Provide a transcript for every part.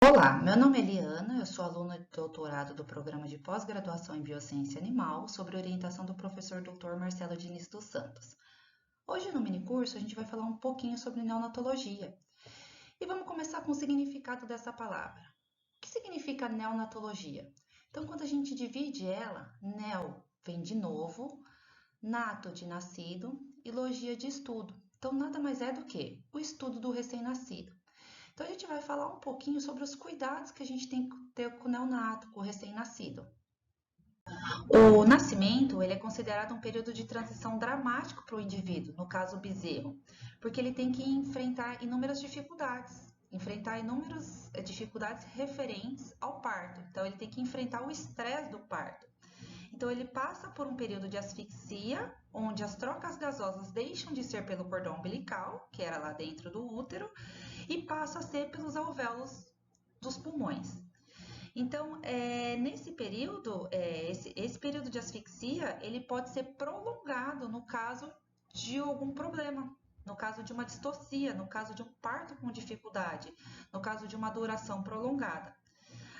Olá, meu nome é Eliana, eu sou aluna de doutorado do programa de pós-graduação em Biociência Animal, sob orientação do professor Dr. Marcelo Diniz dos Santos. Hoje no minicurso a gente vai falar um pouquinho sobre neonatologia e vamos começar com o significado dessa palavra. O que significa neonatologia? Então, quando a gente divide ela, neo vem de novo, nato de nascido e logia de estudo. Então, nada mais é do que o estudo do recém-nascido. Então, a gente vai falar um pouquinho sobre os cuidados que a gente tem que ter com o neonato, com o recém-nascido. O nascimento, ele é considerado um período de transição dramático para o indivíduo, no caso o bezerro, porque ele tem que enfrentar inúmeras dificuldades referentes ao parto. Então, ele tem que enfrentar o estresse do parto. Então, ele passa por um período de asfixia, onde as trocas gasosas deixam de ser pelo cordão umbilical, que era lá dentro do útero, e passa a ser pelos alvéolos dos pulmões. Então, nesse período, esse período de asfixia, ele pode ser prolongado no caso de algum problema, no caso de uma distocia, no caso de um parto com dificuldade, no caso de uma duração prolongada.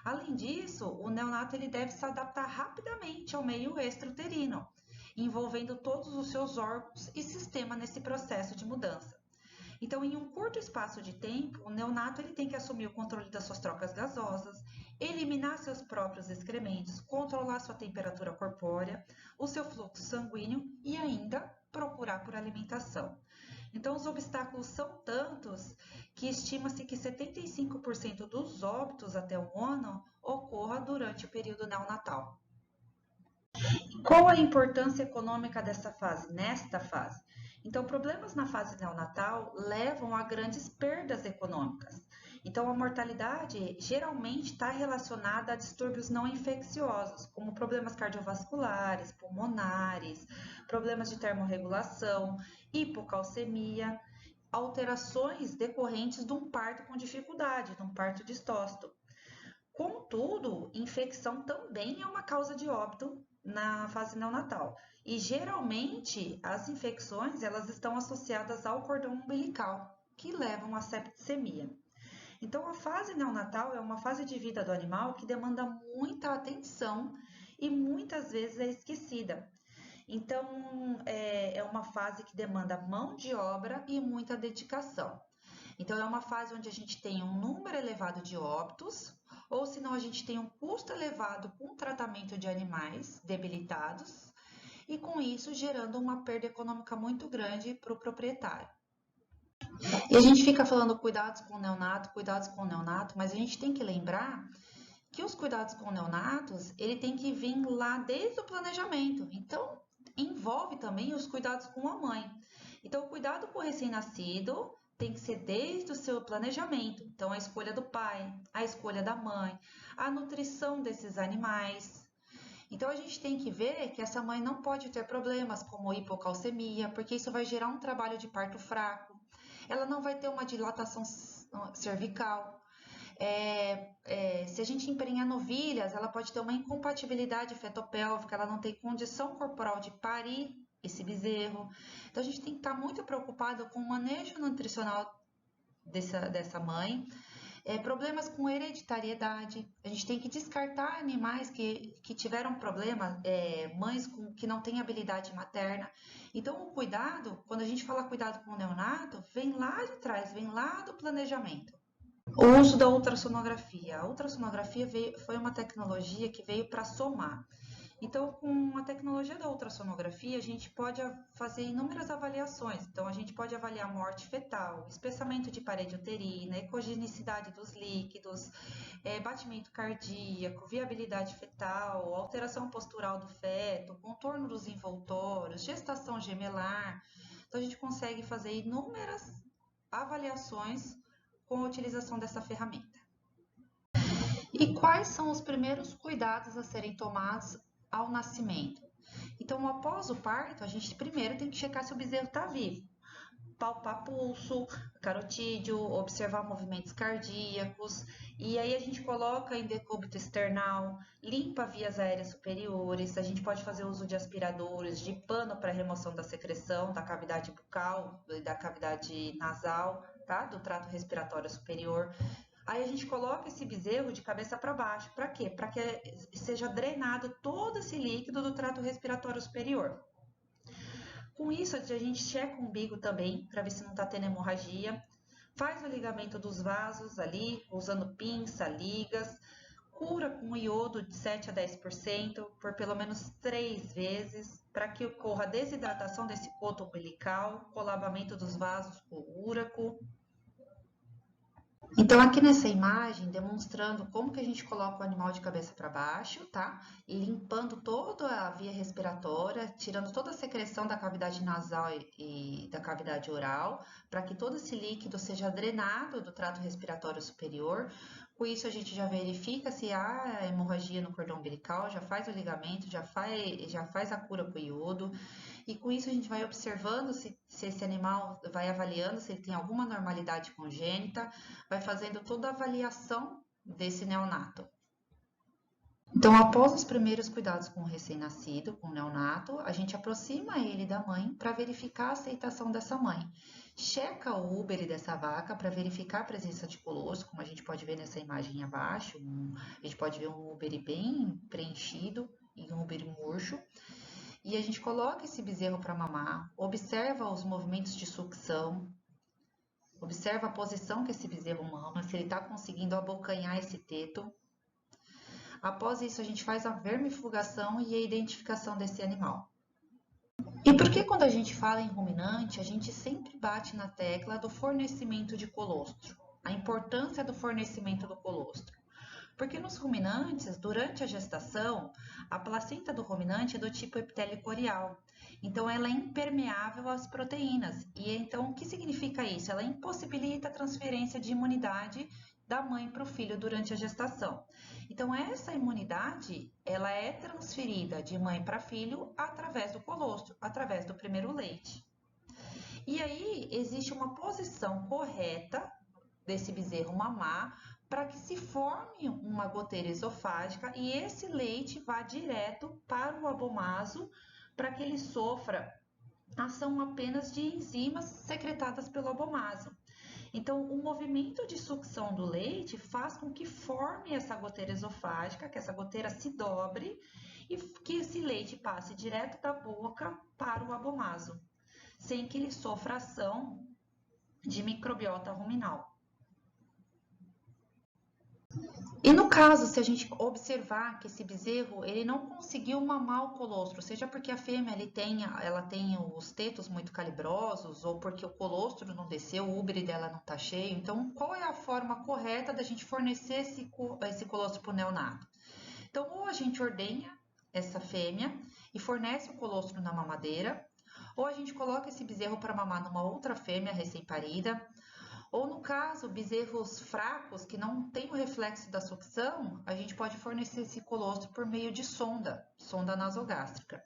Além disso, o neonato ele deve se adaptar rapidamente ao meio extrauterino, envolvendo todos os seus órgãos e sistema nesse processo de mudança. Então, em um curto espaço de tempo, o neonato ele tem que assumir o controle das suas trocas gasosas, eliminar seus próprios excrementos, controlar sua temperatura corpórea, o seu fluxo sanguíneo e ainda procurar por alimentação. Então, os obstáculos são tantos que estima-se que 75% dos óbitos até um ano ocorra durante o período neonatal. Qual a importância econômica dessa fase, nesta fase? Então, problemas na fase neonatal levam a grandes perdas econômicas. Então, a mortalidade geralmente está relacionada a distúrbios não infecciosos, como problemas cardiovasculares, pulmonares, problemas de termorregulação, hipocalcemia, alterações decorrentes de um parto com dificuldade, de um parto distócito. Contudo, infecção também é uma causa de óbito na fase neonatal. E geralmente as infecções elas estão associadas ao cordão umbilical, que levam à septicemia. Então, a fase neonatal é uma fase de vida do animal que demanda muita atenção e muitas vezes é esquecida. Então, é uma fase que demanda mão de obra e muita dedicação. Então, é uma fase onde a gente tem um número elevado de óbitos, ou senão a gente tem um custo elevado com o tratamento de animais debilitados, e com isso gerando uma perda econômica muito grande para o proprietário. E a gente fica falando cuidados com o neonato, mas a gente tem que lembrar que os cuidados com neonatos, ele tem que vir lá desde o planejamento. Então, envolve também os cuidados com a mãe. Então, o cuidado com o recém-nascido tem que ser desde o seu planejamento. Então, a escolha do pai, a escolha da mãe, a nutrição desses animais. Então, a gente tem que ver que essa mãe não pode ter problemas como hipocalcemia, porque isso vai gerar um trabalho de parto fraco. Ela não vai ter uma dilatação cervical. Se a gente emprenhar novilhas, ela pode ter uma incompatibilidade fetopélvica, ela não tem condição corporal de parir esse bezerro. Então, a gente tem que estar muito preocupado com o manejo nutricional dessa mãe. Problemas com hereditariedade, a gente tem que descartar animais que tiveram problema, mães que não têm habilidade materna. Então, o cuidado, quando a gente fala cuidado com o neonato, vem lá de trás, vem lá do planejamento. O uso da ultrassonografia. A ultrassonografia foi uma tecnologia que veio para somar. Então, com a tecnologia da ultrassonografia, a gente pode fazer inúmeras avaliações. Então, a gente pode avaliar morte fetal, espessamento de parede uterina, ecogenicidade dos líquidos, batimento cardíaco, viabilidade fetal, alteração postural do feto, contorno dos envoltórios, gestação gemelar. Então, a gente consegue fazer inúmeras avaliações com a utilização dessa ferramenta. E quais são os primeiros cuidados a serem tomados ao nascimento? Então, após o parto, a gente primeiro tem que checar se o bezerro está vivo. Palpar pulso, carotídeo, observar movimentos cardíacos, e aí a gente coloca em decúbito external, limpa vias aéreas superiores, a gente pode fazer uso de aspiradores, de pano para remoção da secreção, da cavidade bucal, da cavidade nasal, tá? Do trato respiratório superior. Aí a gente coloca esse bezerro de cabeça para baixo. Para quê? Para que seja drenado todo esse líquido do trato respiratório superior. Com isso, a gente checa o umbigo também, para ver se não está tendo hemorragia. Faz o ligamento dos vasos ali, usando pinça, ligas. Cura com iodo de 7 a 10% por pelo menos 3 vezes, para que ocorra a desidratação desse coto umbilical, colabamento dos vasos com o úraco. Então, aqui nessa imagem, demonstrando como que a gente coloca o animal de cabeça para baixo, tá? Limpando toda a via respiratória, tirando toda a secreção da cavidade nasal e da cavidade oral, para que todo esse líquido seja drenado do trato respiratório superior. Com isso, a gente já verifica se há hemorragia no cordão umbilical, já faz o ligamento, já faz a cura com iodo. E com isso a gente vai observando se esse animal, vai avaliando se ele tem alguma normalidade congênita, vai fazendo toda a avaliação desse neonato. Então, após os primeiros cuidados com o recém-nascido, com o neonato, a gente aproxima ele da mãe para verificar a aceitação dessa mãe. Checa o úbere dessa vaca para verificar a presença de colostro, como a gente pode ver nessa imagem abaixo. A gente pode ver um úbere bem preenchido e um úbere murcho. E a gente coloca esse bezerro para mamar, observa os movimentos de sucção, observa a posição que esse bezerro mama, se ele está conseguindo abocanhar esse teto. Após isso, a gente faz a vermifugação e a identificação desse animal. E por que quando a gente fala em ruminante, a gente sempre bate na tecla do fornecimento de colostro? A importância do fornecimento do colostro. Porque nos ruminantes, durante a gestação, a placenta do ruminante é do tipo epitélio corial. Então, ela é impermeável às proteínas. E então, o que significa isso? Ela impossibilita a transferência de imunidade da mãe para o filho durante a gestação. Então, essa imunidade, ela é transferida de mãe para filho através do colostro, através do primeiro leite. E aí, existe uma posição correta desse bezerro mamar para que se forme uma goteira esofágica e esse leite vá direto para o abomaso para que ele sofra ação apenas de enzimas secretadas pelo abomaso. Então, o movimento de sucção do leite faz com que forme essa goteira esofágica, que essa goteira se dobre e que esse leite passe direto da boca para o abomaso, sem que ele sofra ação de microbiota ruminal. E no caso, se a gente observar que esse bezerro ele não conseguiu mamar o colostro, seja porque a fêmea ela tem os tetos muito calibrosos, ou porque o colostro não desceu, o úbere dela não está cheio, então qual é a forma correta da gente fornecer esse colostro para o neonato? Então, ou a gente ordenha essa fêmea e fornece o colostro na mamadeira, ou a gente coloca esse bezerro para mamar numa outra fêmea recém-parida, ou no caso, bezerros fracos que não têm o reflexo da sucção, a gente pode fornecer esse colostro por meio de sonda nasogástrica.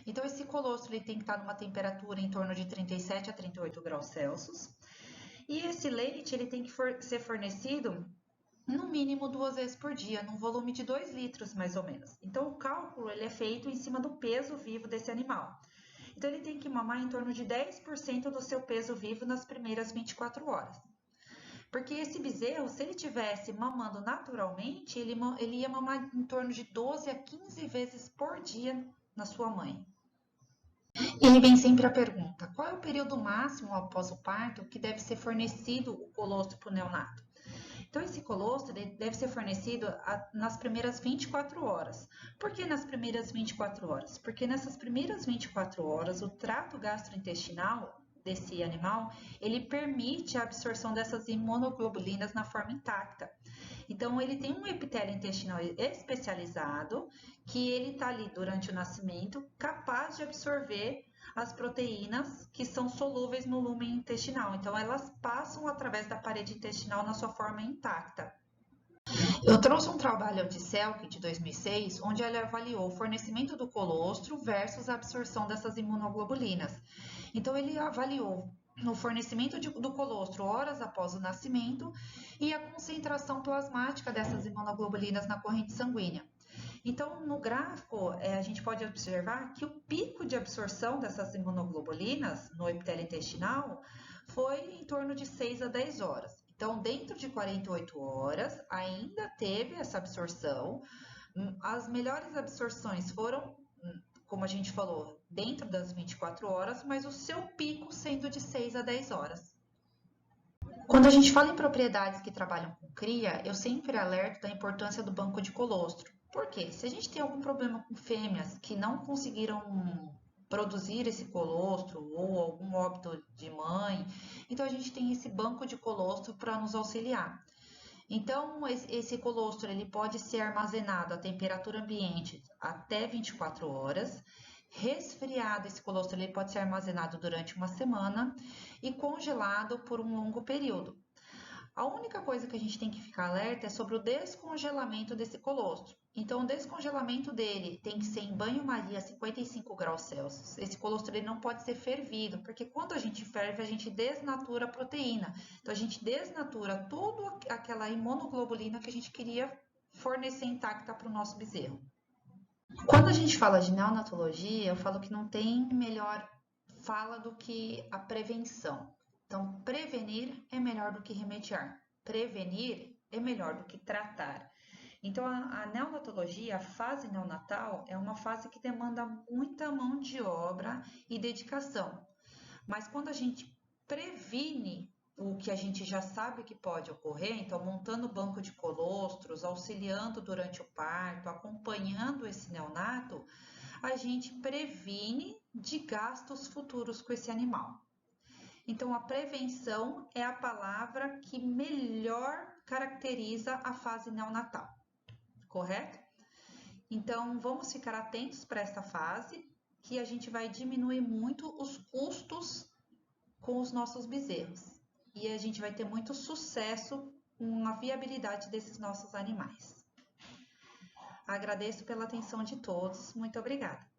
Então, esse colostro ele tem que estar numa temperatura em torno de 37 a 38 graus Celsius. E esse leite ele tem que ser fornecido no mínimo 2 vezes por dia, num volume de 2 litros mais ou menos. Então, o cálculo ele é feito em cima do peso vivo desse animal. Então, ele tem que mamar em torno de 10% do seu peso vivo nas primeiras 24 horas. Porque esse bezerro, se ele estivesse mamando naturalmente, ele ia mamar em torno de 12 a 15 vezes por dia na sua mãe. E aí vem sempre a pergunta, qual é o período máximo após o parto que deve ser fornecido o colostro para o neonato? Então, esse colostro deve ser fornecido nas primeiras 24 horas. Por que nas primeiras 24 horas? Porque nessas primeiras 24 horas, o trato gastrointestinal desse animal, ele permite a absorção dessas imunoglobulinas na forma intacta. Então, ele tem um epitélio intestinal especializado, que ele está ali durante o nascimento, capaz de absorver as proteínas que são solúveis no lumen intestinal. Então, elas passam através da parede intestinal na sua forma intacta. Eu trouxe um trabalho de Selke de 2006, onde ele avaliou o fornecimento do colostro versus a absorção dessas imunoglobulinas. Então, ele avaliou no fornecimento do colostro horas após o nascimento e a concentração plasmática dessas imunoglobulinas na corrente sanguínea. Então, no gráfico, a gente pode observar que o pico de absorção dessas imunoglobulinas no epitélio intestinal foi em torno de 6 a 10 horas. Então, dentro de 48 horas, ainda teve essa absorção. As melhores absorções foram, como a gente falou, dentro das 24 horas, mas o seu pico sendo de 6 a 10 horas. Quando a gente fala em propriedades que trabalham com cria, eu sempre alerto da importância do banco de colostro. Por quê? Se a gente tem algum problema com fêmeas que não conseguiram produzir esse colostro ou algum óbito de mãe, então a gente tem esse banco de colostro para nos auxiliar. Então, esse colostro ele pode ser armazenado a temperatura ambiente até 24 horas. Resfriado, esse colostro ele pode ser armazenado durante uma semana e congelado por um longo período. A única coisa que a gente tem que ficar alerta é sobre o descongelamento desse colostro. Então, o descongelamento dele tem que ser em banho-maria a 55 graus Celsius. Esse colostro ele não pode ser fervido, porque quando a gente ferve, a gente desnatura a proteína. Então, a gente desnatura toda aquela imunoglobulina que a gente queria fornecer intacta para o nosso bezerro. Quando a gente fala de neonatologia, eu falo que não tem melhor fala do que a prevenção. Então, prevenir é melhor do que remediar. Prevenir é melhor do que tratar. Então, a neonatologia, a fase neonatal, é uma fase que demanda muita mão de obra e dedicação. Mas quando a gente previne o que a gente já sabe que pode ocorrer, então montando banco de colostros, auxiliando durante o parto, acompanhando esse neonato, a gente previne de gastos futuros com esse animal. Então, a prevenção é a palavra que melhor caracteriza a fase neonatal, correto? Então, vamos ficar atentos para esta fase, que a gente vai diminuir muito os custos com os nossos bezerros. E a gente vai ter muito sucesso com a viabilidade desses nossos animais. Agradeço pela atenção de todos. Muito obrigada.